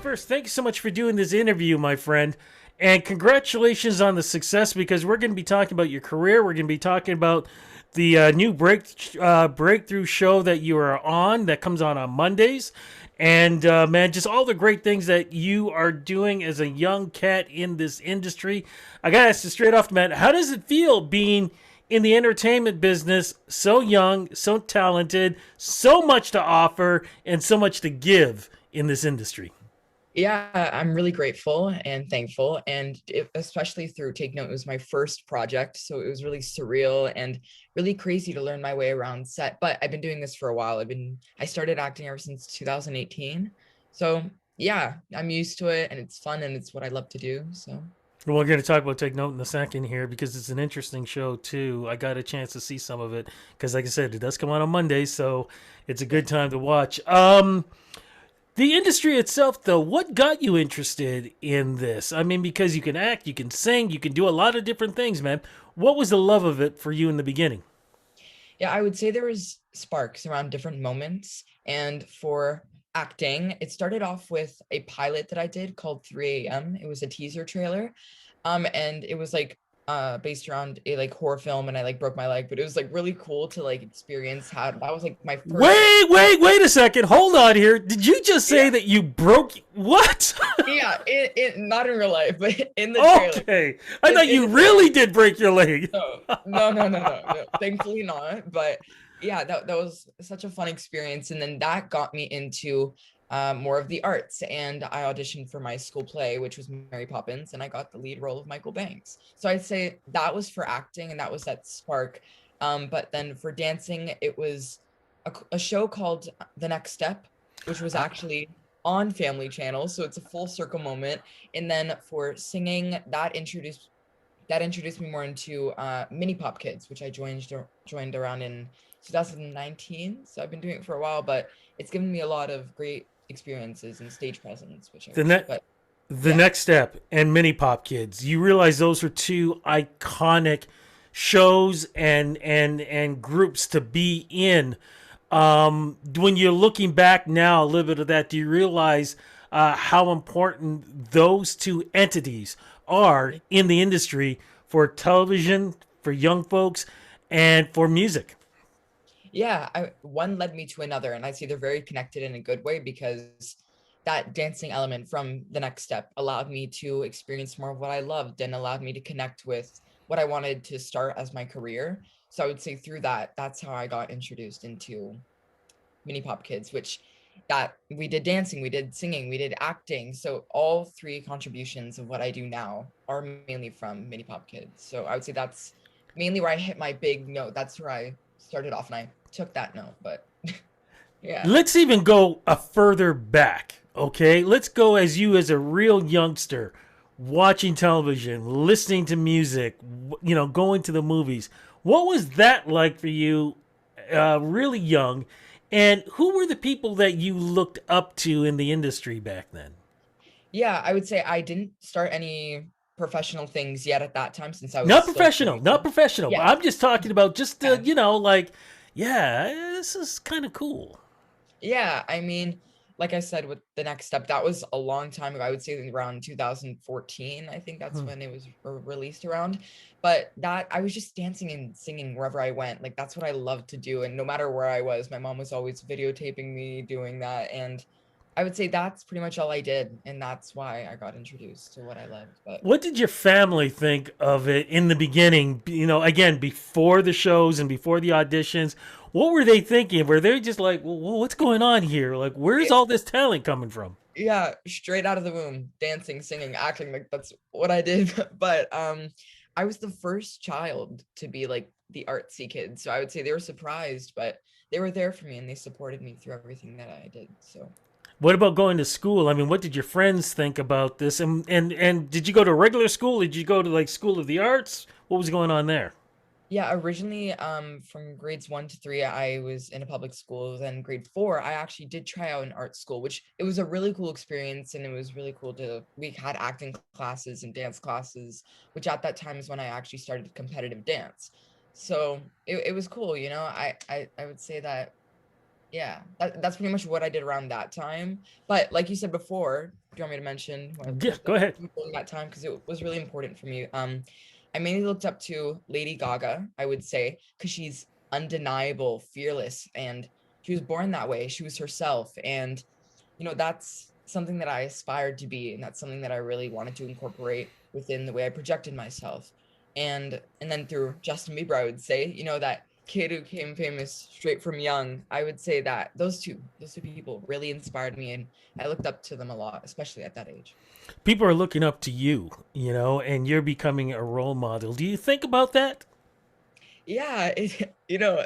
first, thank you so much for doing this interview, my friend. And congratulations on the success because we're going to be talking about your career. We're going to be talking about the new breakthrough show that you are on that comes on Mondays. And man, just all the great things that you are doing as a young cat in this industry. I got to ask you straight off the bat, how does it feel being in the entertainment business, so young, so talented, so much to offer, and so much to give in this industry? Yeah, I'm really grateful and thankful. And especially through Take Note, it was my first project. So it was really surreal and really crazy to learn my way around set. But I've been doing this for a while. I started acting ever since 2018. So yeah, I'm used to it and it's fun and it's what I love to do. So Well, we're going to talk about Take Note in a second here because it's an interesting show, too. I got a chance to see some of it because, like I said, it does come out on Mondays, so it's a yeah. good time to watch. The industry itself, though, what got you interested in this? I mean, because you can act, you can sing, you can do a lot of different things, man. What was the love of it for you in the beginning? Yeah, I would say there was sparks around different moments. And for acting, it started off with a pilot that I did called 3 a.m. It was a teaser trailer. And it was like based around a like horror film and I like broke my leg, but it was like really cool to like experience how that was like my first. Wait a second. Hold on here. Did you just say Yeah. that you broke what? Yeah, it not in real life, but in the trailer. Okay. I thought In you the trailer. really did break your leg. No. Thankfully not. But yeah, that was such a fun experience. And then that got me into more of the arts. And I auditioned for my school play, which was Mary Poppins, and I got the lead role of Michael Banks. So I'd say that was for acting, and that was that spark. But then for dancing, it was a show called The Next Step, which was actually on Family Channel. So it's a full circle moment. And then for singing, that introduced me more into mini pop kids, which I joined around in 2019. So I've been doing it for a while, but it's given me a lot of great experiences and stage presence, which I The wish. ne- But the yeah, next step and Mini Pop Kids. You realize those are two iconic shows and groups to be in. When you're looking back now, a little bit of that, do you realize how important those two entities are in the industry for television, for young folks, and for music? yeah, one led me to another, and I see they're very connected in a good way because that dancing element from the next step allowed me to experience more of what I loved and allowed me to connect with what I wanted to start as my career. So I would say through that, that's how I got introduced into mini pop kids, which that we did dancing, we did singing, we did acting. So all three contributions of what I do now are mainly from mini pop kids. So I would say that's mainly where I hit my big note. That's where I started off and I took that note. But yeah. Let's even go a further back, okay? Let's go as you as a real youngster watching television, listening to music, going to the movies. What was that like for you really young? And who were the people that you looked up to in the industry back then? Yeah, I would say I didn't start any professional things yet at that time since I was Not still professional, not creating. professional. Yeah. I'm just talking about just, Yeah. like, yeah, this is kind of cool. Yeah, I mean, like I said, with the next step, that was a long time ago. I would say around 2014. I think that's Hmm. when it was released around. But that I was just dancing and singing wherever I went. Like that's what I loved to do. And no matter where I was, my mom was always videotaping me doing that. And I would say that's pretty much all I did. And that's why I got introduced to what I loved. But What did your family think of it in the beginning? Again, before the shows and before the auditions, what were they thinking? Were they just like, well, what's going on here? Like, where's it, all this talent coming from? yeah, straight out of the womb, dancing, singing, acting, like that's what I did. But I was the first child to be like the artsy kid. So I would say they were surprised, but they were there for me and they supported me through everything that I did. So What about going to school? I mean, what did your friends think about this? And did you go to regular school? Did you go to like School of the Arts? What was going on there? yeah, originally from grades 1 to 3, I was in a public school. Then grade 4, I actually did try out an art school, which it was a really cool experience. And it was really cool we had acting classes and dance classes, which at that time is when I actually started competitive dance. So it was cool, I would say that Yeah, that's pretty much what I did around that time. But like you said before, do you want me to mention who I looked Yeah, up go to ahead. during that time? Because it was really important for me. I mainly looked up to Lady Gaga, I would say, because she's undeniable, fearless, and she was born that way. She was herself, and that's something that I aspired to be, and that's something that I really wanted to incorporate within the way I projected myself. And then through Justin Bieber, I would say, that kid who came famous straight from young, I would say that those two people really inspired me, and I looked up to them a lot, especially at that age. People are looking up to you, and you're becoming a role model. Do you think about that? Yeah,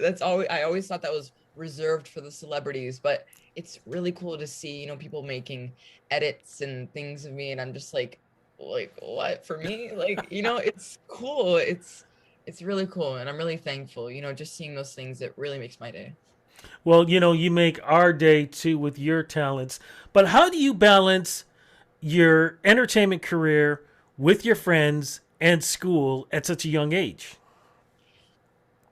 that's always I always thought that was reserved for the celebrities, but it's really cool to see, people making edits and things of me, and I'm just like what for me? Like, it's cool. It's really cool, and I'm really thankful, just seeing those things, it really makes my day. Well, you make our day too with your talents. But how do you balance your entertainment career with your friends and school at such a young age?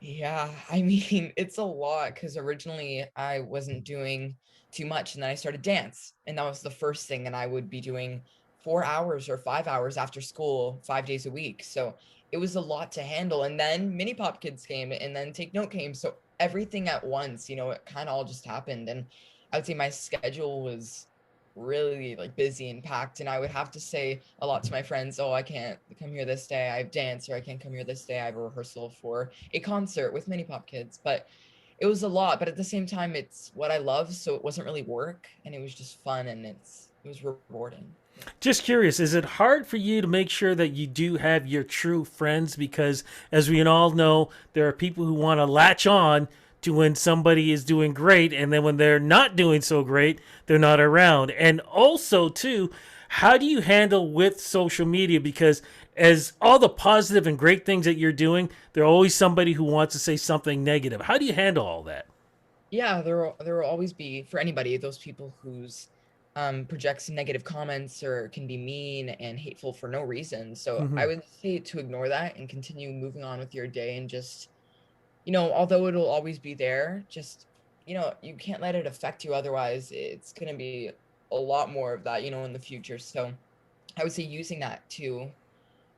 Yeah, I mean, it's a lot because originally I wasn't doing too much, and then I started dance, and that was the first thing, and I would be doing 4 hours or 5 hours after school, 5 days a week. So it was a lot to handle. And then Mini Pop Kids came, and then Take Note came. So everything at once, it kind of all just happened. And I would say my schedule was really like busy and packed, and I would have to say a lot to my friends, oh, I can't come here this day, I have dance, or I can't come here this day, I have a rehearsal for a concert with Mini Pop Kids. But it was a lot, but at the same time, it's what I love, so it wasn't really work, and it was just fun, and it was rewarding. Yeah. Just curious, is it hard for you to make sure that you do have your true friends? Because as we all know, there are people who want to latch on to when somebody is doing great, and then when they're not doing so great, they're not around. And also, too, how do you handle with social media? Because as all the positive and great things that you're doing, there's always somebody who wants to say something negative. How do you handle all that? Yeah, there will always be, for anybody, those people whose projects negative comments or can be mean and hateful for no reason. So Hmm. I would say to ignore that and continue moving on with your day, and just, although it'll always be there, just, you can't let it affect you. Otherwise, it's going to be a lot more of that, in the future. So I would say using that to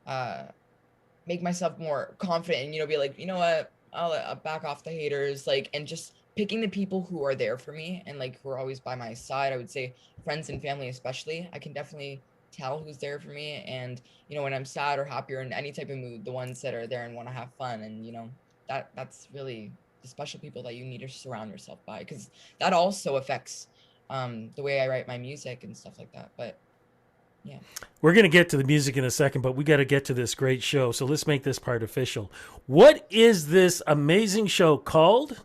uh, make myself more confident, and, be like, you know what, I'll back off the haters, like, and just picking the people who are there for me, and like who are always by my side. I would say friends and family, especially. I can definitely tell who's there for me, and when I'm sad or happy or in any type of mood, the ones that are there and want to have fun. And that's really the special people that you need to surround yourself by, because that also affects the way I write my music and stuff like that. But yeah. We're going to get to the music in a second, but we got to get to this great show. So let's make this part official. What is this amazing show called?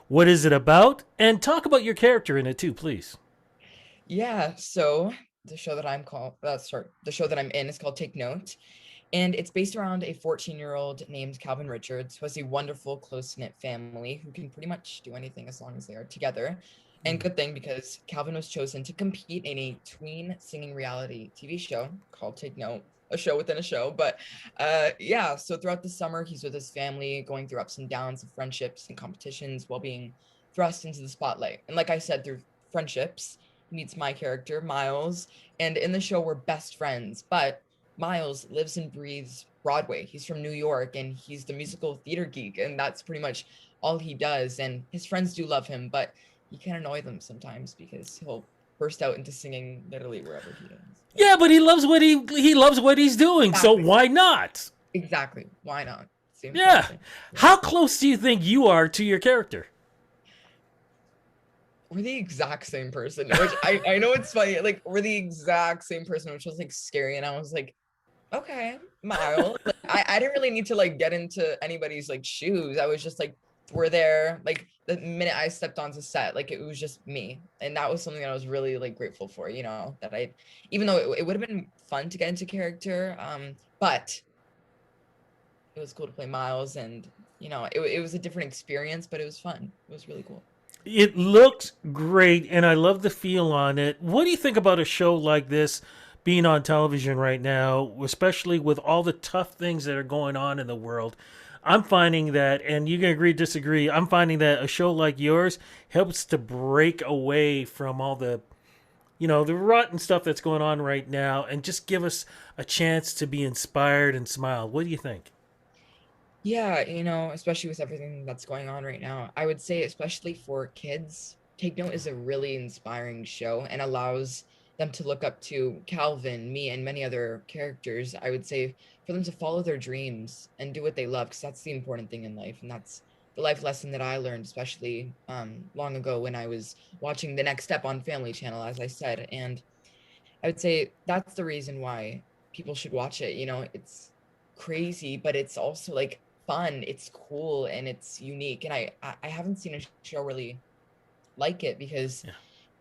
What is it about? And talk about your character in it too, please. Yeah, so the show that I'm in is called Take Note, and it's based around a 14-year-old named Calvin Richards, who has a wonderful, close-knit family who can pretty much do anything as long as they are together. And good thing, because Calvin was chosen to compete in a tween singing reality TV show called Take Note, a show within a show. But yeah, so throughout the summer, he's with his family, going through ups and downs of friendships and competitions while being thrust into the spotlight. And like I said, through friendships, he meets my character, Miles, and in the show, we're best friends. But Miles lives and breathes Broadway. He's from New York, and he's the musical theater geek, and that's pretty much all he does. And his friends do love him, but he can annoy them sometimes because he'll burst out into singing literally wherever he is. But Yeah, but he loves what he's doing, so exactly, why not? exactly. Why not? Same sort of Yeah. thing. Yeah. How close do you think you are to your character? We're the exact same person, which I know it's funny. Like, we're the exact same person, which was like scary. And I was like, okay, Miles. Like, I didn't really need to like get into anybody's like shoes. I was just like, we're there. Like the minute I stepped onto set, like it was just me. And that was something that I was really like grateful for, that even though it would have been fun to get into character, but it was cool to play Miles, and it was a different experience, but it was fun. It was really cool. It looks great, and I love the feel on it. What do you think about a show like this being on television right now, especially with all the tough things that are going on in the world? I'm finding that, and you can agree, disagree. I'm finding that a show like yours helps to break away from all the, the rotten stuff that's going on right now, and just give us a chance to be inspired and smile. What do you think? Yeah, especially with everything that's going on right now, I would say, especially for kids, Take Note is a really inspiring show and allows them to look up to Calvin, me, and many other characters. I would say for them to follow their dreams and do what they love, because that's the important thing in life. And that's the life lesson that I learned, especially long ago when I was watching The Next Step on Family Channel, as I said. And I would say that's the reason why people should watch it. It's crazy, but it's also like fun, it's cool, and it's unique. And I haven't seen a show really like it, because Yeah.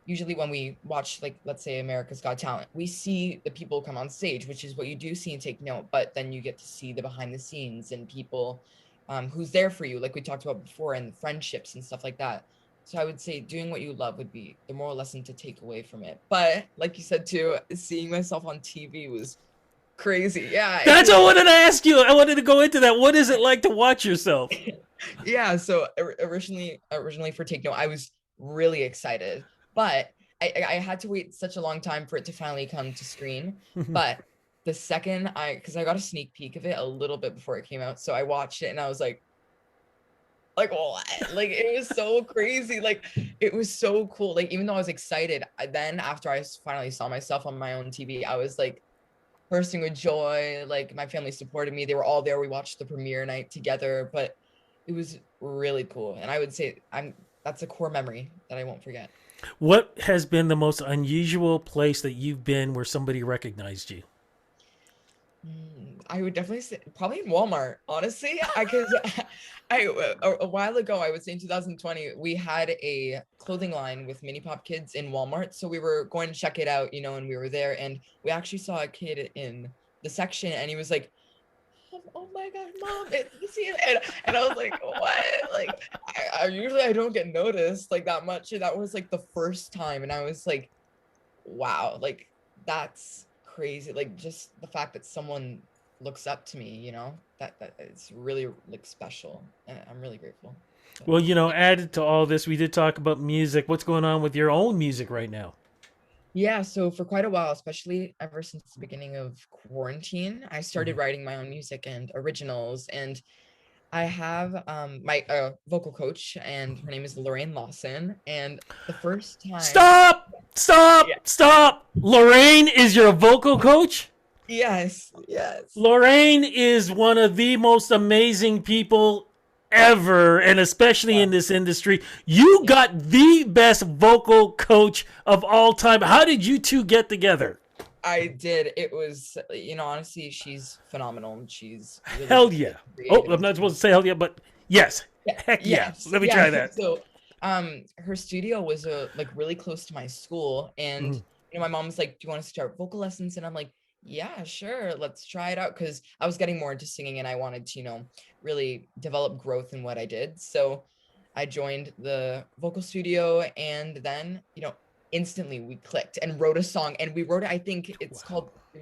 usually when we watch, like, let's say America's Got Talent, we see the people come on stage, which is what you do see and Take Note, but then you get to see the behind the scenes and people who's there for you, like we talked about before, and friendships and stuff like that. So I would say doing what you love would be the moral lesson to take away from it. But like you said too, seeing myself on TV was crazy. Yeah. That's what I wanted to ask you. I wanted to go into that. What is it like to watch yourself? Yeah. So originally for Take Note, I was really excited, but I had to wait such a long time for it to finally come to screen. But the second because I got a sneak peek of it a little bit before it came out, so I watched it and I was like what? Like, it was so crazy. Like, it was so cool. Like, even though I was excited, then after I finally saw myself on my own TV, I was like bursting with joy. Like, my family supported me. They were all there. We watched the premiere night together, but it was really cool. And I would say that's a core memory that I won't forget. What has been the most unusual place that you've been where somebody recognized you? I would definitely say probably Walmart, honestly. Because a while ago, I would say in 2020, we had a clothing line with Mini Pop Kids in Walmart. So we were going to check it out, and we were there, and we actually saw a kid in the section, and he was like, "Oh my God, Mom, it's you." And I was like, "What?" Like, I usually I don't get noticed like that much. And that was like the first time, and I was like, "Wow, like that's crazy." Like, just the fact that someone looks up to me, that it's really like special, and I'm really grateful. So, Well, added to all this, we did talk about music. What's going on with your own music right now? yeah, so for quite a while, especially ever since the beginning of quarantine, I started Mhm. writing my own music and originals. And I have my vocal coach, and her name is Lorraine Lawson. And the first time, Stop! yeah, Stop! Stop! Lorraine is your vocal coach? yes, yes, Lorraine is one of the most amazing people ever, and especially yeah, in this industry. You yeah. got the best vocal coach of all time. How did you two get together? I did. It was, honestly, she's phenomenal, and she's really Hell gifted, yeah. Oh, creative, I'm and not supposed to say hell yeah, but yes. yeah, Heck yeah. yes, Let me yeah. try that. So, her studio was like really close to my school, and Mhm. my mom was like, "Do you want to start vocal lessons?" And I'm like, "Yeah, sure, let's try it out," because I was getting more into singing, and I wanted to, really develop growth in what I did. So, I joined the vocal studio, and then, instantly we clicked and wrote a song, and we wrote it. I think Wow. it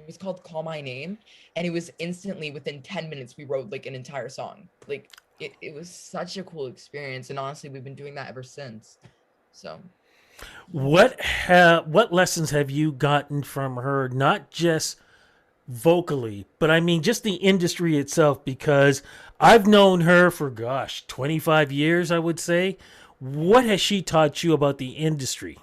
was called "Call My Name," and it was instantly within 10 minutes we wrote like an entire song. Like, it was such a cool experience, and honestly, we've been doing that ever since. So, yeah. What lessons have you gotten from her, not just vocally, but I mean just the industry itself, because I've known her for, gosh, 25 years, I would say. What has she taught you about the industry?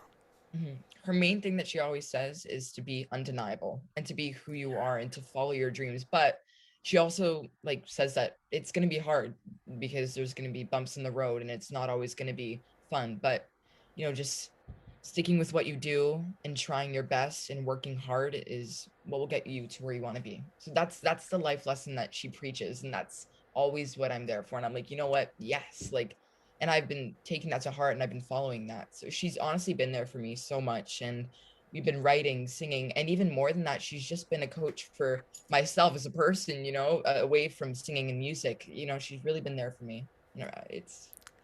Her main thing that she always says is to be undeniable and to be who you are and to follow your dreams. But she also like says that it's going to be hard because there's going to be bumps in the road and it's not always going to be fun. But, just sticking with what you do and trying your best and working hard is what will get you to where you want to be. So that's the life lesson that she preaches, and that's always what I'm there for. And I'm like, you know what? Yes, like, and I've been taking that to heart, and I've been following that. So she's honestly been there for me so much, and we've been writing, singing, and even more than that, she's just been a coach for myself as a person, away from singing and music. She's really been there for me.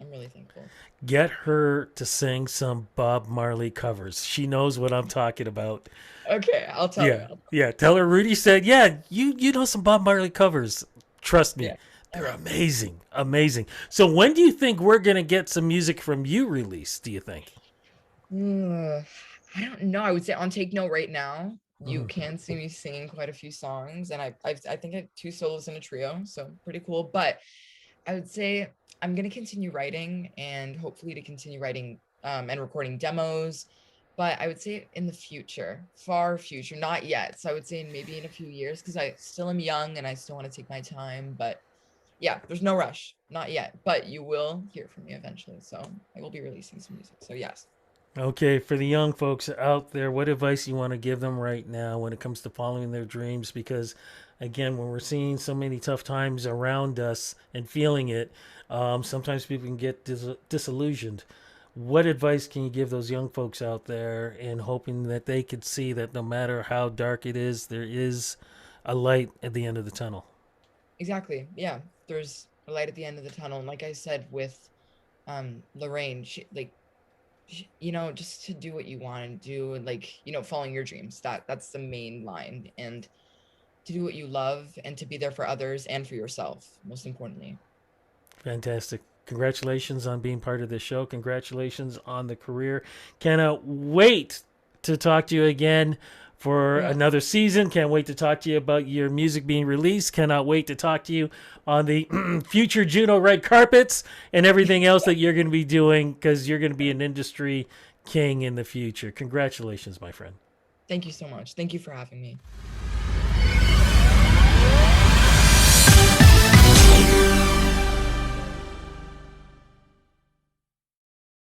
I'm really thankful. Get her to sing some Bob Marley covers. She knows what I'm talking about. Okay, I'll tell Yeah, her. yeah. Tell her Rudy said, yeah, you know some Bob Marley covers. Trust me, Yeah. They're amazing, amazing. So when do you think we're gonna get some music from you released? Do you think? I don't know. I would say on Take Note right now, you Mhm. can see me singing quite a few songs, and I think I have two solos in a trio, so pretty cool. But I would say I'm gonna continue writing and hopefully to continue writing and recording demos. But I would say in the future, far future, not yet. So I would say maybe in a few years because I still am young and I still want to take my time. But yeah, there's no rush, not yet. But you will hear from me eventually. So I will be releasing some music. So yes. Okay, for the young folks out there, what advice you want to give them right now when it comes to following their dreams? Because, again, when we're seeing so many tough times around us and feeling it, sometimes people can get disillusioned. What advice can you give those young folks out there in hoping that they could see that no matter how dark it is, there is a light at the end of the tunnel? Exactly. Yeah. There's a light at the end of the tunnel. And like I said with Lorraine, she like just to do what you want and do and following your dreams. That's the main line. And to do what you love and to be there for others and for yourself, most importantly. Fantastic. Congratulations on being part of this show. Congratulations on the career. Cannot wait to talk to you again for Yeah. another season. Can't wait to talk to you about your music being released. Cannot wait to talk to you on the future Juno red carpets and everything else that you're going to be doing because you're going to be an industry king in the future. Congratulations, my friend. Thank you so much. Thank you for having me.